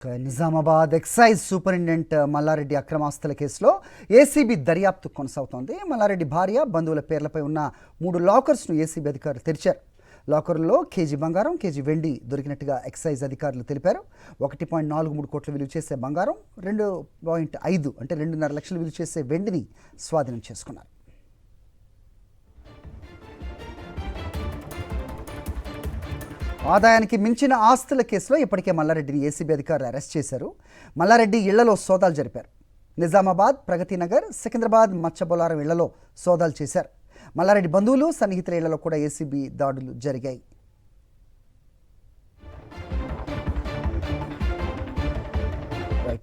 Nizamabad excise superintendent Mallareddy అక్రమాస్తుల కేసులో ACB దర్యాప్తు కొనసాగుతోంది. మల్లారెడ్డి భార్య బంధువుల పేర్లపై ఉన్న 3 లాకర్స్ను ఏసీబీ అధికారులు తెరిచారు. లాకర్లో కేజీ బంగారం, కేజీ వెండి దొరికినట్టుగా ఎక్సైజ్ అధికారులు తెలిపారు. 1.43 కోట్ల విలువ చేసే బంగారం, 2.5 అంటే 2.5 లక్షలు విలువ చేసే వెండిని స్వాధీనం చేసుకున్నారు. ఆదాయానికి మించిన ఆస్తుల కేసులో ఇప్పటికే మల్లారెడ్డిని ఏసీబీ అధికారులు అరెస్ట్ చేశారు. మల్లారెడ్డి ఇళ్లలో సోదాలు జరిపారు. నిజామాబాద్, ప్రగతినగర్, సికింద్రాబాద్, మచ్చబొలారం ఇళ్లలో సోదాలు చేశారు. మల్లారెడ్డి బంధువులు, సన్నిహితుల ఇళ్లలో కూడా ఏసీబీ దాడులు జరిగాయి.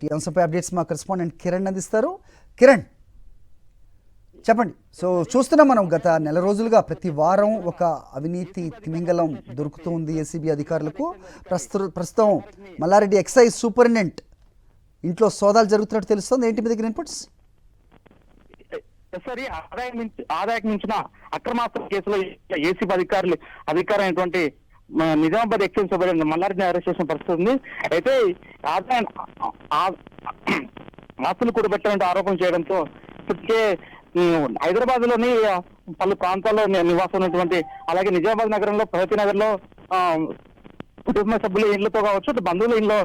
ఈ అంశంపై అప్డేట్స్ మా కరెస్పాండెంట్ కిరణ్ అందిస్తారు. కిరణ్, చెప్పండి. సో చూస్తున్నాం మనం గత నెల రోజులుగా ప్రతి వారం ఒక అవినీతి తిమింగలం దొరుకుతుంది ఏసీబీ అధికారులకు. ప్రస్తుతం మల్లారెడ్డి ఎక్సైజ్ సూపరింటెండెంట్ ఇంట్లో సోదాలు జరుగుతున్నట్టు తెలుస్తుంది. ఏంటి మీ దగ్గర ఇన్పుట్స్? సరే, ఆదాయానికి మించిన అక్రమాస్తుల కేసులో ఏసీబీ అధికారైనటువంటి నిజామాబాద్ ఎక్సైజ్ సూపరింటెండెంట్ మల్లారెడ్డిని అరెస్ట్ చేసిన పరిస్థితి ఉంది. అయితే ఆస్తులు కూడబెట్టాలంటే ఆరోపణలు చేయడంతో ఇప్పటికే హైదరాబాద్ లోని పలు ప్రాంతాల్లో నివాసం ఉన్నటువంటి, అలాగే నిజామాబాద్ నగరంలో, ప్రగతి నగర్ లో కుటుంబ సభ్యుల ఇళ్లతో కావచ్చు, బంధువుల ఇళ్లలో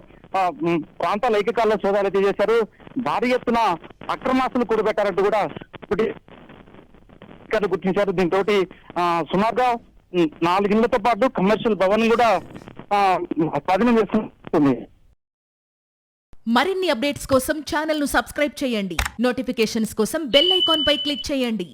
ప్రాంతాల ఏకకాలంలో సోదాలు అయితే చేశారు. భారీ ఎత్తున అక్రమాస్తులు కూడబెట్టారంటూ కూడా గుర్తించారు. దీంతో సుమారుగా 4 ఇళ్లతో పాటు కమర్షియల్ భవన్ కూడా స్వాధీనం చేస్తుంది. మరిన్ని అప్డేట్స్ కోసం ఛానల్ ను సబ్స్క్రైబ్ చేయండి. నోటిఫికేషన్స్ కోసం బెల్ ఐకాన్ పై క్లిక్ చేయండి.